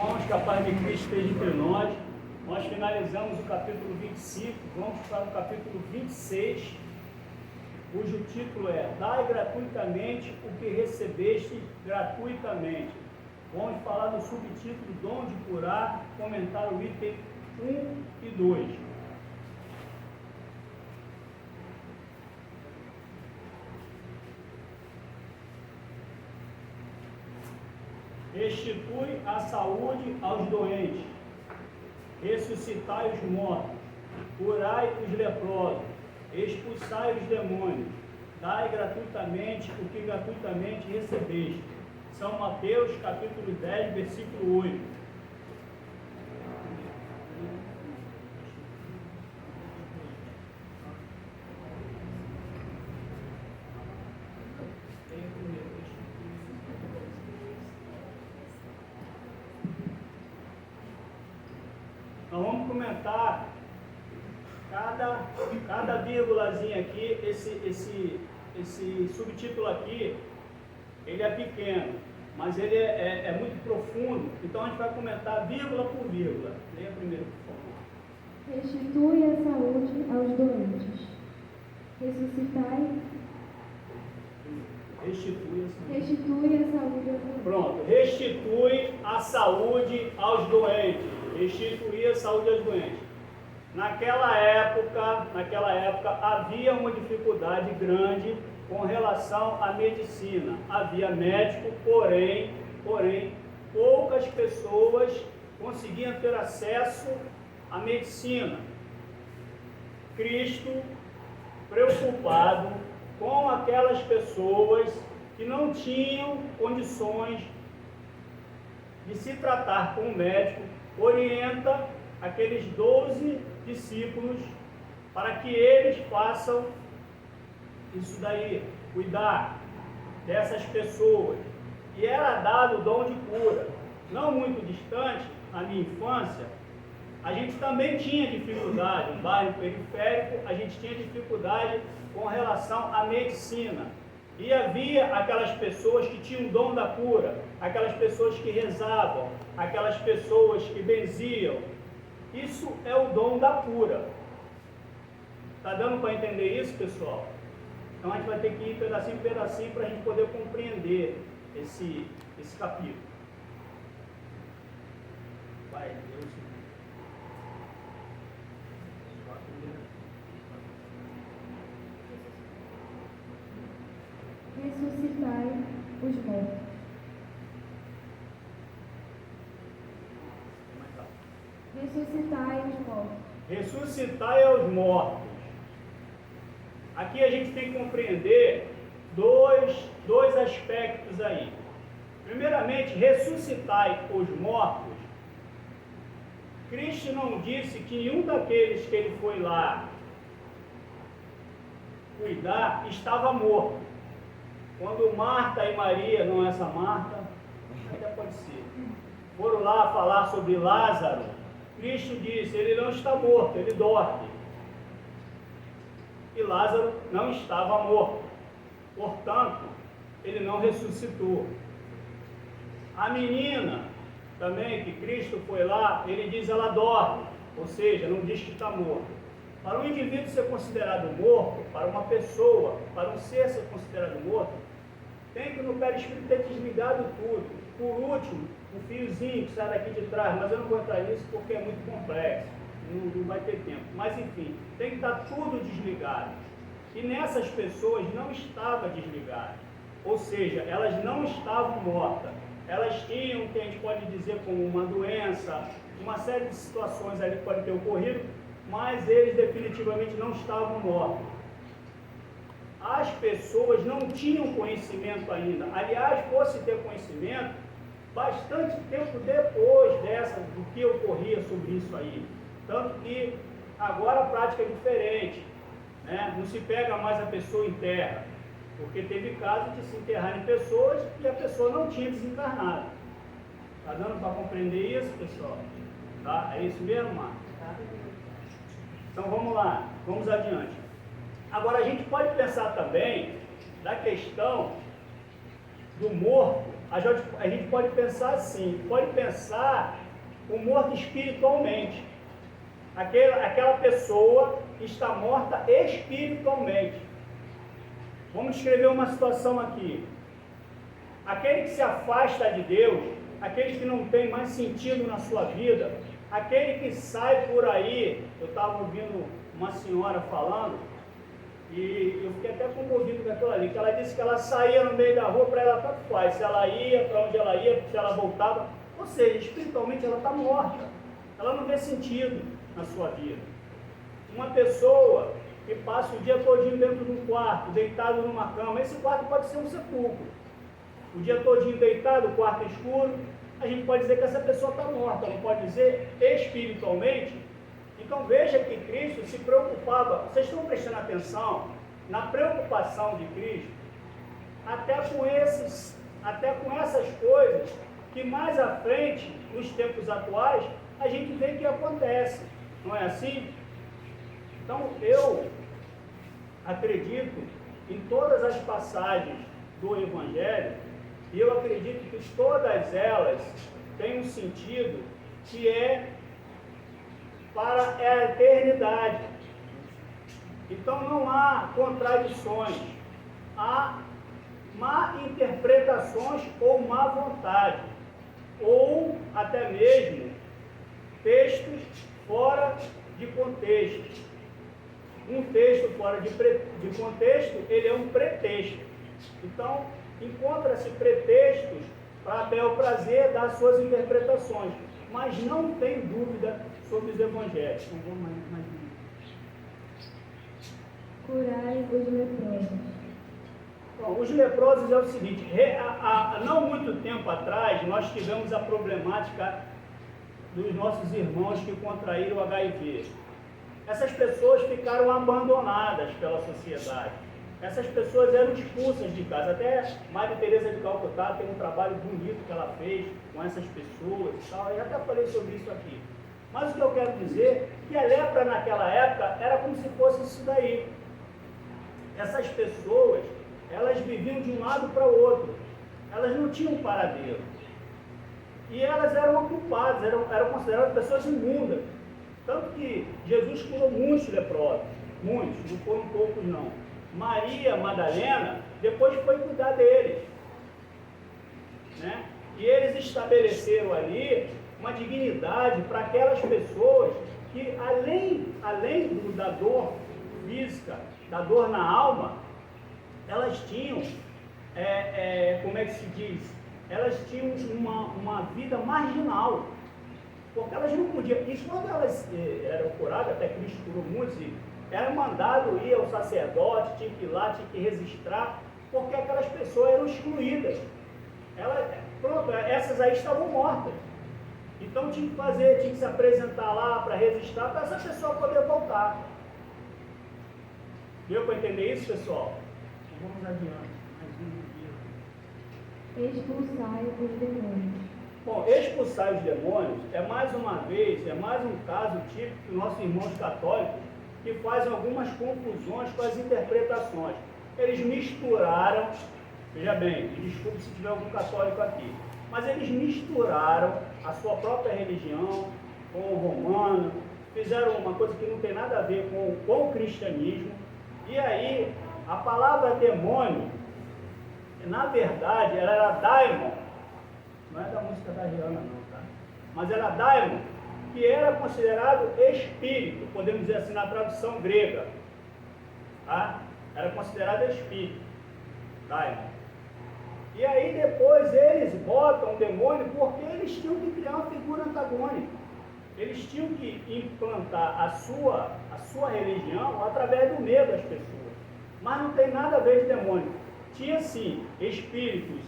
Irmãos, que a paz de Cristo esteja entre nós. Nós finalizamos o capítulo 25, vamos para o capítulo 26, cujo título é Dai gratuitamente o que recebeste gratuitamente. Vamos falar do subtítulo Dom de curar, comentar o item 1 e 2. Restitui a saúde aos doentes, ressuscitai os mortos, curai os leprosos, expulsai os demônios, dai gratuitamente o que gratuitamente recebeste. São Mateus, capítulo 10, versículo 8. Nós vamos comentar cada vírgulazinha aqui. Esse subtítulo aqui, ele é pequeno, mas ele é muito profundo. Então a gente vai comentar vírgula por vírgula. Leia primeiro, por favor. Restitui a saúde aos doentes. Ressuscitai. Restitui a saúde aos doentes. Pronto. Restitui a saúde aos doentes. Restituir a saúde aos doentes. Naquela época havia uma dificuldade grande com relação à medicina. Havia médico, porém, poucas pessoas conseguiam ter acesso à medicina. Cristo, preocupado com aquelas pessoas que não tinham condições de se tratar com o médico, orienta aqueles 12 discípulos para que eles façam isso daí, cuidar dessas pessoas. E era dado o dom de cura. Não muito distante, na minha infância, a gente também tinha dificuldade, no bairro periférico, a gente tinha dificuldade com relação à medicina. E havia aquelas pessoas que tinham o dom da cura, aquelas pessoas que rezavam, aquelas pessoas que benziam. Isso é o dom da cura. Está dando para entender isso, pessoal? Então a gente vai ter que ir pedacinho por pedacinho para a gente poder compreender esse capítulo. Vai, Deus. Ressuscitai os mortos. Ressuscitai os mortos. Ressuscitai aos mortos. Aqui a gente tem que compreender dois aspectos aí. Primeiramente, ressuscitai os mortos. Cristo não disse que nenhum daqueles que ele foi lá cuidar estava morto. Quando Marta e Maria, não é essa Marta, até pode ser, foram lá falar sobre Lázaro, Cristo disse, ele não está morto, ele dorme. E Lázaro não estava morto, portanto, ele não ressuscitou. A menina, também, que Cristo foi lá, ele diz, ela dorme, ou seja, não diz que está morto. Para um indivíduo ser considerado morto, para uma pessoa, para um ser considerado morto, tem que no perispírito ter desligado tudo. Por último, um fiozinho que sai daqui de trás, mas eu não vou entrar nisso porque é muito complexo, não vai ter tempo. Mas enfim, tem que estar tudo desligado. E nessas pessoas não estava desligado, ou seja, elas não estavam mortas. Elas tinham o que a gente pode dizer como uma doença, uma série de situações ali que podem ter ocorrido, mas eles definitivamente não estavam mortos. As pessoas não tinham conhecimento ainda. Aliás, fosse ter conhecimento bastante tempo depois do que ocorria sobre isso aí. Tanto que agora a prática é diferente, né? Não se pega mais a pessoa em terra, porque teve casos de se enterrarem pessoas e a pessoa não tinha desencarnado. Está dando para compreender isso, pessoal? Tá? É isso mesmo, Marcos? Então vamos lá, vamos adiante. Agora a gente pode pensar também da questão do morto a gente pode pensar assim, pode pensar o morto espiritualmente. Aquela pessoa que está morta espiritualmente. Vamos descrever uma situação aqui. Aquele que se afasta de Deus, aquele que não tem mais sentido na sua vida, aquele que sai por aí. Eu estava ouvindo uma senhora falando, e eu fiquei até comovido com aquilo ali, que ela disse que ela saía no meio da rua, para ela tanto faz, se ela ia, para onde ela ia, se ela voltava, ou seja, espiritualmente ela está morta, ela não vê sentido na sua vida. Uma pessoa que passa o dia todinho dentro de um quarto, deitado numa cama, esse quarto pode ser um sepulcro. O dia todinho deitado, o quarto escuro, a gente pode dizer que essa pessoa está morta, não pode dizer espiritualmente. Então veja que Cristo se preocupava, vocês estão prestando atenção na preocupação de Cristo, até com essas coisas que mais à frente, nos tempos atuais, a gente vê que acontece, não é assim? Então eu acredito em todas as passagens do Evangelho, e eu acredito que todas elas têm um sentido que é para a eternidade. Então não há contradições, há má interpretações ou má vontade, ou até mesmo textos fora de contexto. Um texto fora de contexto, ele é um pretexto. Então, encontra-se pretextos para bel prazer dar suas interpretações, mas não tem dúvida sobre os evangelhos. Não vou mais. Curai os leprosos. Bom, os leprosos é o seguinte, há não muito tempo atrás, nós tivemos a problemática dos nossos irmãos que contraíram o HIV. Essas pessoas ficaram abandonadas pela sociedade. Essas pessoas eram expulsas de casa. Até Maria Teresa de Calcutá tem um trabalho bonito que ela fez com essas pessoas e tal. Eu até falei sobre isso aqui. Mas o que eu quero dizer é que a lepra naquela época era como se fosse isso daí. Essas pessoas, elas viviam de um lado para o outro. Elas não tinham paradeiro. E elas eram ocupadas, eram consideradas pessoas imundas. Tanto que Jesus curou muitos leprosos. Muitos, não foram poucos não. Maria Madalena depois foi cuidar deles, né? E eles estabeleceram ali uma dignidade para aquelas pessoas que além da dor física, da dor na alma, elas tinham, como é que se diz? Elas tinham uma vida marginal, porque elas não podiam, e quando elas eram curadas, até Cristo curou muitos, era mandado ir ao sacerdote, tinha que ir lá, tinha que registrar, porque aquelas pessoas eram excluídas. Essas aí estavam mortas. Então tinha que se apresentar lá para registrar, para essa pessoa poder voltar. Deu para entender isso, pessoal? Então, vamos adiante. Expulsai os demônios. Bom, expulsar os demônios é mais um caso típico dos nossos irmãos católicos que fazem algumas confusões com as interpretações. Eles misturaram, veja bem, desculpe se tiver algum católico aqui, mas eles misturaram a sua própria religião com o romano, fizeram uma coisa que não tem nada a ver com o cristianismo, e aí a palavra demônio, na verdade, ela era daimon, não é da música da Rihanna não, tá? Mas era daimon, que era considerado espírito, podemos dizer assim na tradução grega, tá? Era considerado espírito, daimon. E aí depois eles botam o demônio porque eles tinham que criar uma figura antagônica. Eles tinham que implantar a sua religião através do medo das pessoas. Mas não tem nada a ver de demônio. Tinha sim espíritos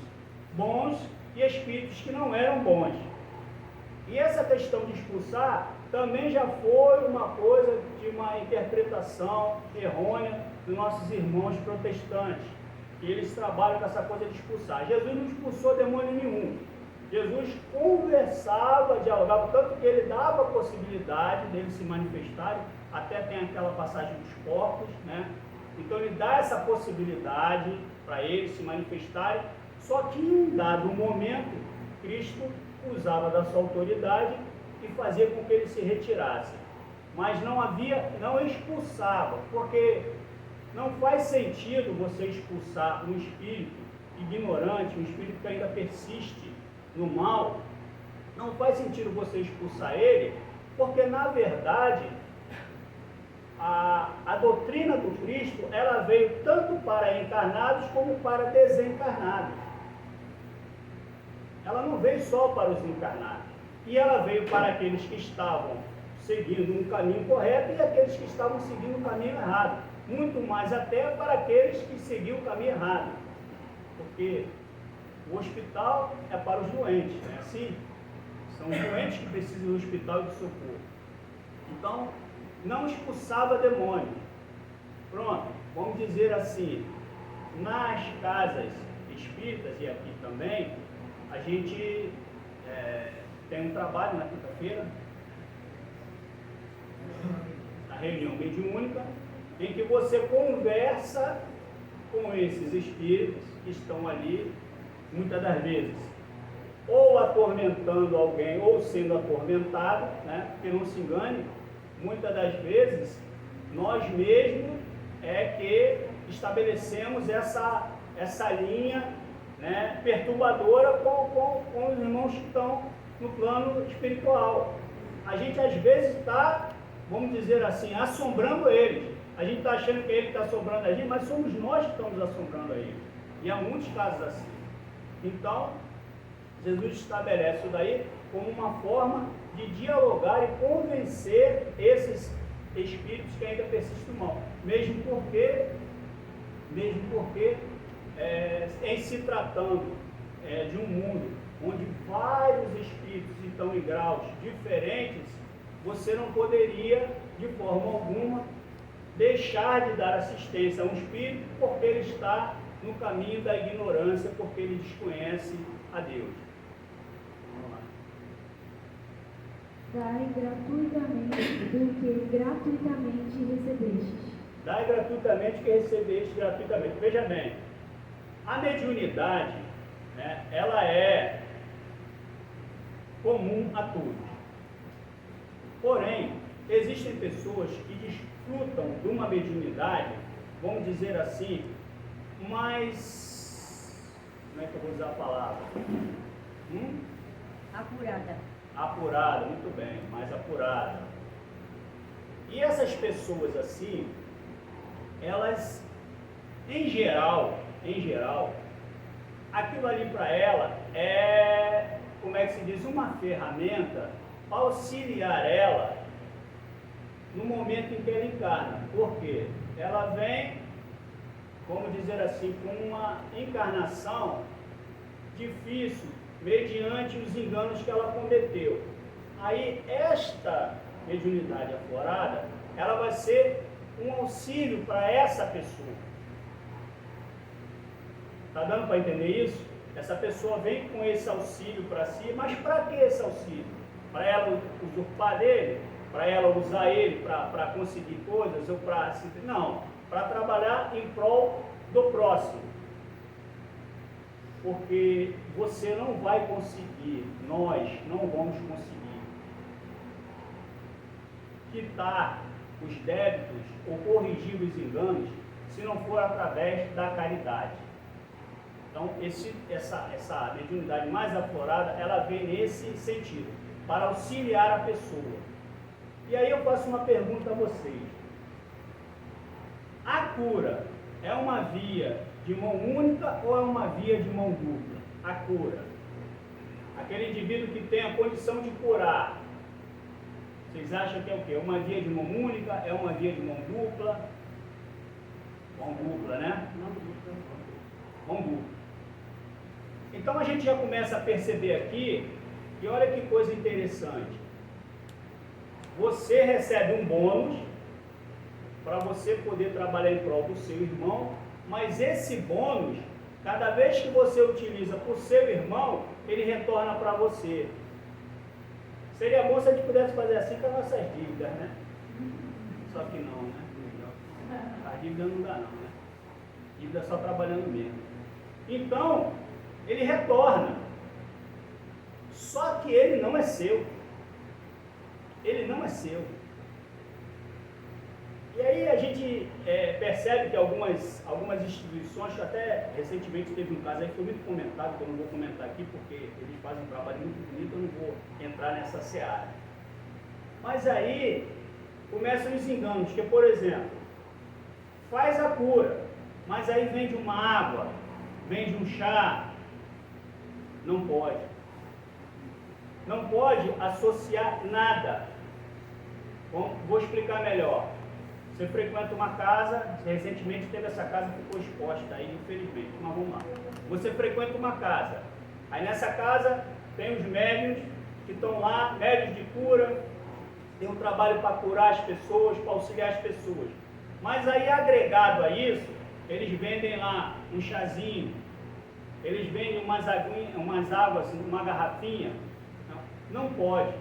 bons e espíritos que não eram bons. E essa questão de expulsar também já foi uma coisa de uma interpretação errônea dos nossos irmãos protestantes. E eles trabalham com essa coisa de expulsar. Jesus não expulsou demônio nenhum. Jesus conversava, dialogava, tanto que ele dava a possibilidade deles se manifestarem, até tem aquela passagem dos porcos, né? Então ele dá essa possibilidade para eles se manifestarem, Só que em um dado momento, Cristo usava da sua autoridade e fazia com que ele se retirasse. Mas não expulsava, porque não faz sentido você expulsar um espírito ignorante, um espírito que ainda persiste no mal. Não faz sentido você expulsar ele, porque na verdade a doutrina do Cristo, ela veio tanto para encarnados como para desencarnados. Ela não veio só para os encarnados. E ela veio para aqueles que estavam seguindo um caminho correto e aqueles que estavam seguindo um caminho errado. Muito mais até para aqueles que seguiam o caminho errado. Porque o hospital é para os doentes, não é assim? São os doentes que precisam do hospital e de socorro. Então, não expulsava demônios. Pronto, vamos dizer assim, nas casas espíritas e aqui também, a gente tem um trabalho na quinta-feira, na reunião mediúnica, em que você conversa com esses espíritos que estão ali, muitas das vezes, ou atormentando alguém, ou sendo atormentado, né? Porque não se engane, muitas das vezes, nós mesmos que estabelecemos essa linha, né, perturbadora com os irmãos que estão no plano espiritual. A gente às vezes está, vamos dizer assim, assombrando eles. A gente está achando que ele está assombrando a gente, mas somos nós que estamos assombrando a ele. E há muitos casos assim. Então, Jesus estabelece isso daí como uma forma de dialogar e convencer esses espíritos que ainda persistem no mal. Mesmo porque em se tratando de um mundo onde vários espíritos estão em graus diferentes, você não poderia, de forma alguma, deixar de dar assistência a um espírito porque ele está no caminho da ignorância, porque ele desconhece a Deus. Vamos lá. Dai gratuitamente do que gratuitamente recebestes. Dai gratuitamente o que recebeste gratuitamente. Veja bem, a mediunidade, né, ela é comum a todos. Porém, existem pessoas que desfrutam de uma mediunidade, vamos dizer assim, mais... Como é que eu vou usar a palavra? Apurada. Apurada, muito bem, mais apurada. E essas pessoas assim, elas, em geral, aquilo ali para ela é, como é que se diz, uma ferramenta para auxiliar ela no momento em que ela encarna. Por quê? Ela vem, vamos dizer assim, com uma encarnação difícil, mediante os enganos que ela cometeu. Aí, esta mediunidade aflorada, ela vai ser um auxílio para essa pessoa. Está dando para entender isso? Essa pessoa vem com esse auxílio para si, mas para que esse auxílio? Para ela usurpar dele? Para ela usar ele para conseguir coisas? Ou para... Não, para trabalhar em prol do próximo. Porque você não vai conseguir, nós não vamos conseguir quitar os débitos ou corrigir os enganos se não for através da caridade. Então, essa mediunidade mais aflorada, ela vem nesse sentido, para auxiliar a pessoa. E aí eu faço uma pergunta a vocês. A cura é uma via de mão única ou é uma via de mão dupla? A cura. Aquele indivíduo que tem a condição de curar, vocês acham que é o quê? Uma via de mão única? É uma via de mão dupla? Mão dupla, né? Mão dupla. Então a gente já começa a perceber aqui, e olha que coisa interessante. Você recebe um bônus para você poder trabalhar em prol do seu irmão, mas esse bônus, cada vez que você utiliza para o seu irmão, ele retorna para você. Seria bom se a gente pudesse fazer assim com as nossas dívidas, né? Só que não, né? A dívida não dá não, né? Dívida só trabalhando mesmo. Então, ele retorna. Só que ele não é seu. Ele não é seu. E aí a gente percebe que algumas instituições, até recentemente teve um caso aí que foi muito comentado, que eu não vou comentar aqui porque eles fazem um trabalho muito bonito, eu não vou entrar nessa seara. Mas aí começam os enganos, que por exemplo, faz a cura, mas aí vende uma água, vende um chá. Não pode. Não pode associar nada. Bom, vou explicar melhor. Você frequenta uma casa, recentemente teve essa casa que ficou exposta aí, infelizmente, mas vamos lá. Você frequenta uma casa, aí nessa casa tem os médiuns que estão lá, médiuns de cura, tem um trabalho para curar as pessoas, para auxiliar as pessoas. Mas aí agregado a isso, eles vendem lá um chazinho, eles vendem umas águas, uma garrafinha. Não pode.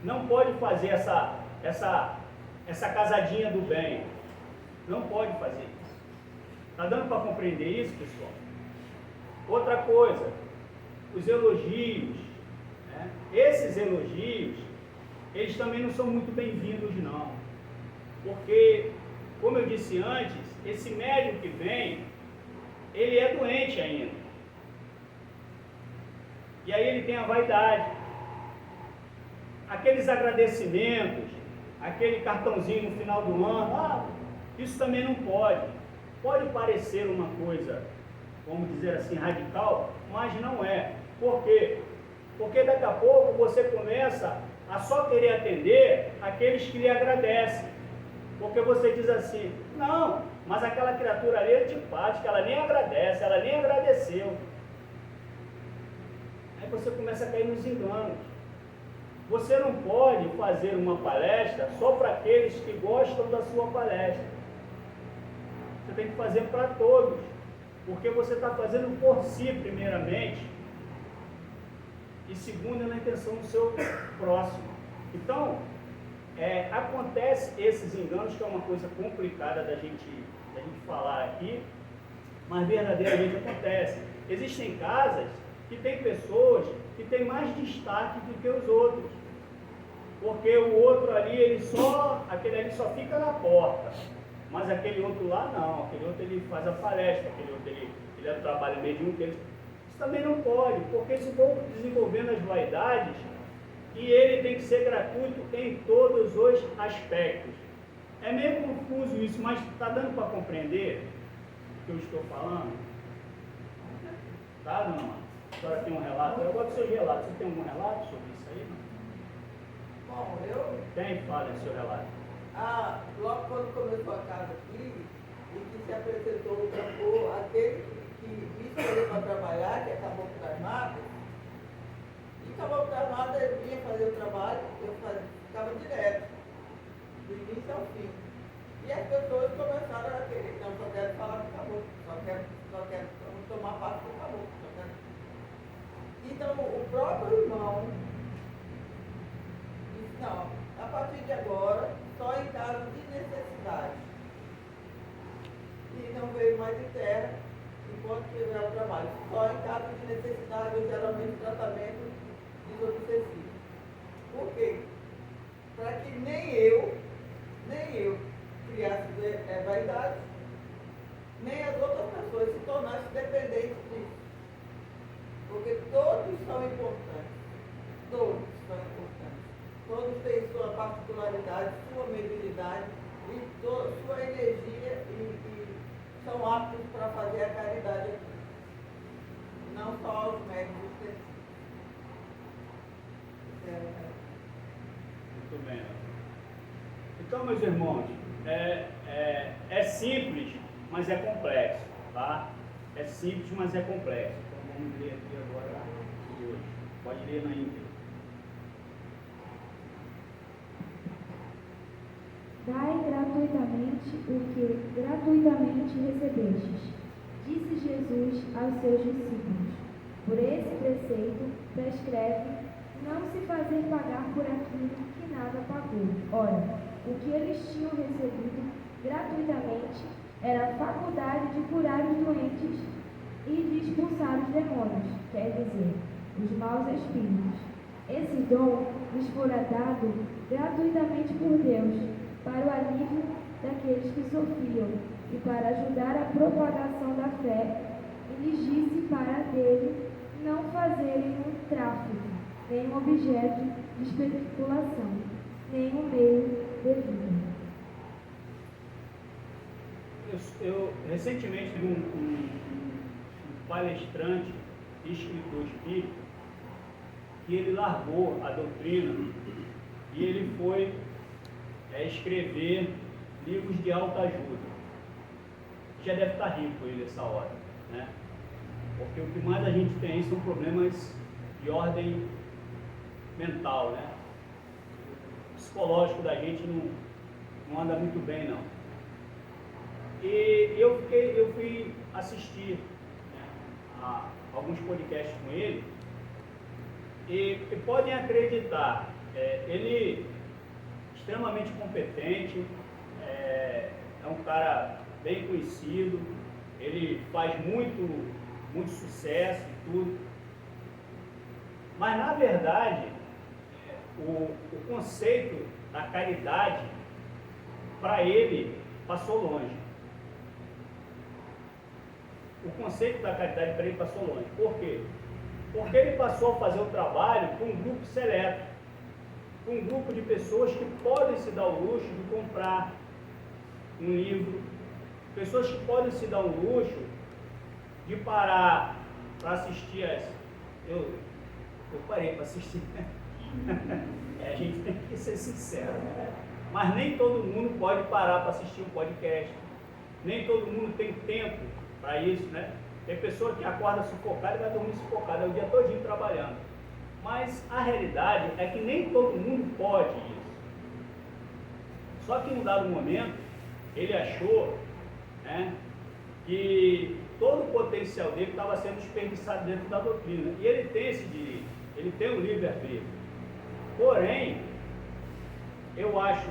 Não pode fazer essa casadinha do bem. Não pode fazer isso. Está dando para compreender isso, pessoal? Outra coisa, os elogios. Né? Esses elogios, eles também não são muito bem-vindos, não. Porque, como eu disse antes, esse médium que vem, ele é doente ainda. E aí ele tem a vaidade. Aqueles agradecimentos, aquele cartãozinho no final do ano, isso também não pode. Pode parecer uma coisa, vamos dizer assim, radical, mas não é. Por quê? Porque daqui a pouco você começa a só querer atender aqueles que lhe agradecem. Porque você diz assim, não, mas aquela criatura ali é antipática, ela nem agradece, ela nem agradeceu. Aí você começa a cair nos enganos. Você não pode fazer uma palestra só para aqueles que gostam da sua palestra. Você tem que fazer para todos, porque você está fazendo por si, primeiramente, e segundo, na intenção do seu próximo. Então, acontece esses enganos, que é uma coisa complicada da gente falar aqui, mas verdadeiramente acontece. Existem casas que tem pessoas que têm mais destaque do que os outros, porque o outro ali, aquele ali só fica na porta, mas aquele outro lá não, aquele outro ele faz a palestra, aquele outro ele é do trabalho mediúnico. Isso também não pode, porque se for desenvolvendo as vaidades, e ele tem que ser gratuito em todos os aspectos. É meio confuso isso, mas está dando para compreender o que eu estou falando? Tá, dona Mara? A senhora tem um relato? Eu gosto do seu relato. Você tem algum relato sobre isso aí? Não? Bom, eu... Quem fala em seu relato? Logo quando começou a casa aqui, e que se apresentou o cantor, aquele que me escolheu para trabalhar, que acabou com as matas, e acabou com as matas, eu vinha fazer o trabalho, ficava direto, do início ao fim. E as pessoas começaram a querer, não, só quero falar com o caboclo, só quero tomar parte com o caboclo. Então, o próprio irmão disse, não, a partir de agora, só em caso de necessidade. E não veio mais de terra enquanto tiver o trabalho. Só em caso de necessidade, ou geralmente tratamento desobsessivo. Por quê? Para que nem eu criasse vaidade, nem as outras pessoas se tornassem dependentes disso. Porque todos são importantes. Todos são importantes. Todos têm sua particularidade, sua mediunidade e sua energia e são aptos para fazer a caridade aqui. Não só os médicos. Muito bem. Então, meus irmãos, é simples, mas é complexo, tá? É simples, mas é complexo. Então, vamos ler aqui agora hoje. Pode ler na íntegra. Dai gratuitamente o que gratuitamente recebestes, disse Jesus aos seus discípulos. Por esse preceito, prescreve não se fazer pagar por aquilo que nada pagou. Ora, o que eles tinham recebido gratuitamente era a faculdade de curar os doentes e de expulsar os demônios, quer dizer, os maus espíritos. Esse dom lhes fora dado gratuitamente por Deus, para o alívio daqueles que sofriam e para ajudar a propagação da fé, e lhes disse para dele não fazerem um tráfico, nem um objeto de especulação, nem um meio de vida. Eu recentemente vi um palestrante e escritor espírita que ele largou a doutrina e ele foi escrever livros de autoajuda. Já deve estar rico ele nessa hora, né? Porque o que mais a gente tem aí são problemas de ordem mental, né? O psicológico da gente não anda muito bem, não. E eu fui assistir, né, a alguns podcasts com ele e podem acreditar, ele é extremamente competente, é um cara bem conhecido, ele faz muito sucesso e tudo, mas na verdade o conceito da caridade para ele passou longe. O conceito da caridade para ele passou longe. Por quê? Porque ele passou a fazer o trabalho com um grupo seleto, com um grupo de pessoas que podem se dar o luxo de comprar um livro, pessoas que podem se dar o luxo de parar para assistir eu parei para assistir. A gente tem que ser sincero, né? Mas nem todo mundo pode parar para assistir um podcast, nem todo mundo tem tempo para isso, né? Tem pessoa que acorda sufocada e vai dormir sufocada, é o dia todinho trabalhando. Mas a realidade é que nem todo mundo pode isso. Só que em um dado momento, ele achou, né, que todo o potencial dele estava sendo desperdiçado dentro da doutrina. E ele tem esse direito, ele tem o livre-arbítrio. Porém, eu acho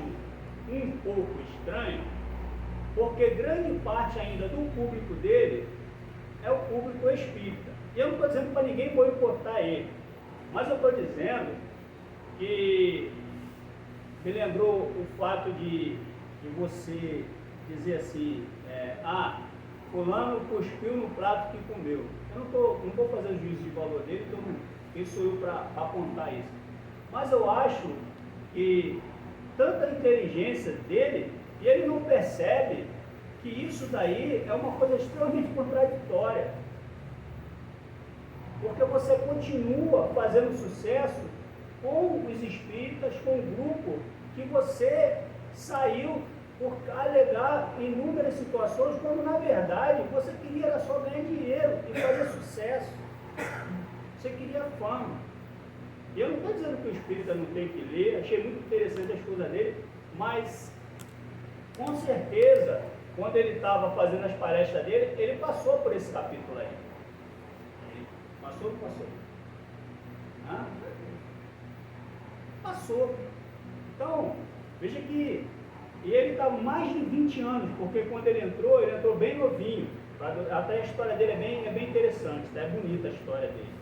um pouco estranho, porque grande parte ainda do público dele é o público espírita. E eu não estou dizendo para ninguém boicotar ele, mas eu estou dizendo que me lembrou o fato de você dizer assim, fulano cuspiu no prato que comeu. Eu não vou fazer juízo de valor dele, então quem sou eu para apontar isso? Mas eu acho que tanta inteligência dele, e ele não percebe que isso daí é uma coisa extremamente contraditória. Porque você continua fazendo sucesso com os espíritas, com o grupo que você saiu por alegar inúmeras situações, quando na verdade você queria era só ganhar dinheiro e fazer sucesso. Você queria fama. E eu não estou dizendo que o espírita não tem que ler, achei muito interessante as coisas dele, mas com certeza, quando ele estava fazendo as palestras dele, ele passou por esse capítulo aí. Passou? Passou. Então, veja que ele está mais de 20 anos, porque quando ele entrou bem novinho. Até a história dele é bem interessante, é bonita a história dele.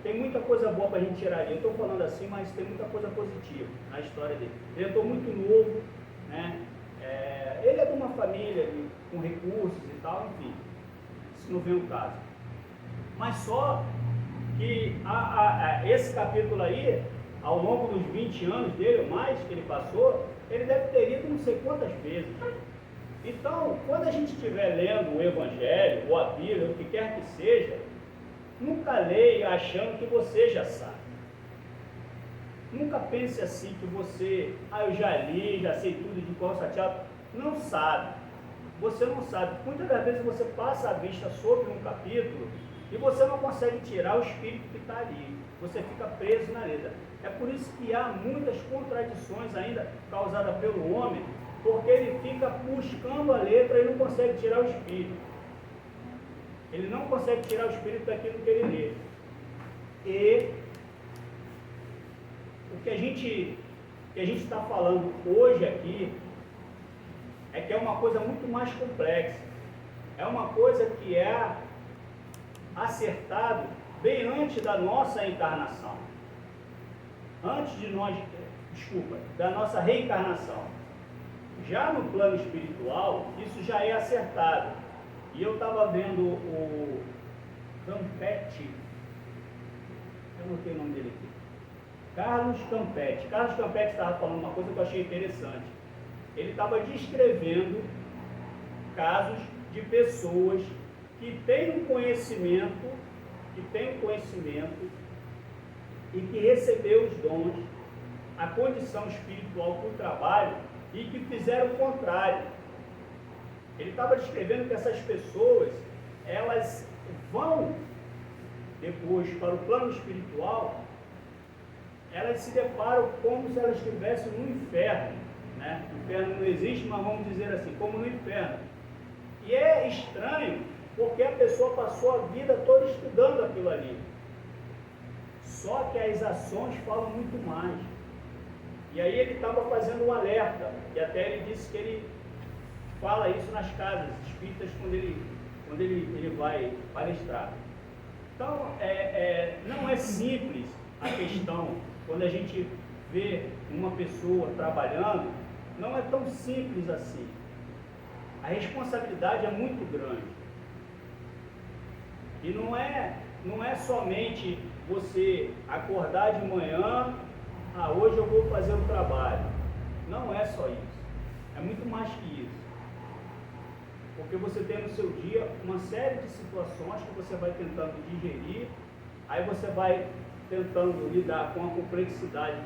Tem muita coisa boa para a gente tirar ali. Eu estou falando assim, mas tem muita coisa positiva na história dele. Ele entrou muito novo, né? Ele é de uma família com recursos e tal, enfim, isso não vem o caso. Mas só que esse capítulo aí, ao longo dos 20 anos dele, ou mais, que ele passou, ele deve ter lido não sei quantas vezes. Então, quando a gente estiver lendo o Evangelho, ou a Bíblia, ou o que quer que seja, nunca leia achando que você já sabe. Nunca pense assim que você, eu já li, já sei tudo de cor salteado. Não sabe. Você não sabe. Muitas das vezes você passa a vista sobre um capítulo e você não consegue tirar o espírito que está ali. Você fica preso na letra. É por isso que há muitas contradições ainda causadas pelo homem, porque ele fica buscando a letra e não consegue tirar o espírito. Ele não consegue tirar o espírito daquilo que ele lê. E o que a gente está falando hoje aqui é que é uma coisa muito mais complexa. é uma coisa que é acertado bem antes da nossa encarnação. Antes de nós, da nossa reencarnação. Já no plano espiritual, isso já é acertado. E eu estava vendo o Campetti, eu não tenho o nome dele aqui, Carlos Campetti. Carlos Campetti estava falando uma coisa que eu achei interessante. Ele estava descrevendo casos de pessoas que têm um conhecimento, e que recebeu os dons, a condição espiritual para o trabalho, e que fizeram o contrário. Ele estava descrevendo que essas pessoas, elas vão depois para o plano espiritual, elas se deparam como se elas estivessem no inferno, né? O inferno não existe, mas vamos dizer assim, como no inferno. E é estranho, porque a pessoa passou a vida toda estudando aquilo ali. Só que as ações falam muito mais. E aí ele estava fazendo um alerta, e até ele disse que ele fala isso nas casas espíritas quando ele vai palestrar. Então, não é simples a questão, quando a gente vê uma pessoa trabalhando, não é tão simples assim. A responsabilidade é muito grande. E não é somente você acordar de manhã, hoje eu vou fazer um trabalho. Não é só isso. É muito mais que isso. Porque você tem no seu dia uma série de situações que você vai tentando digerir, aí você vai tentando lidar com a complexidade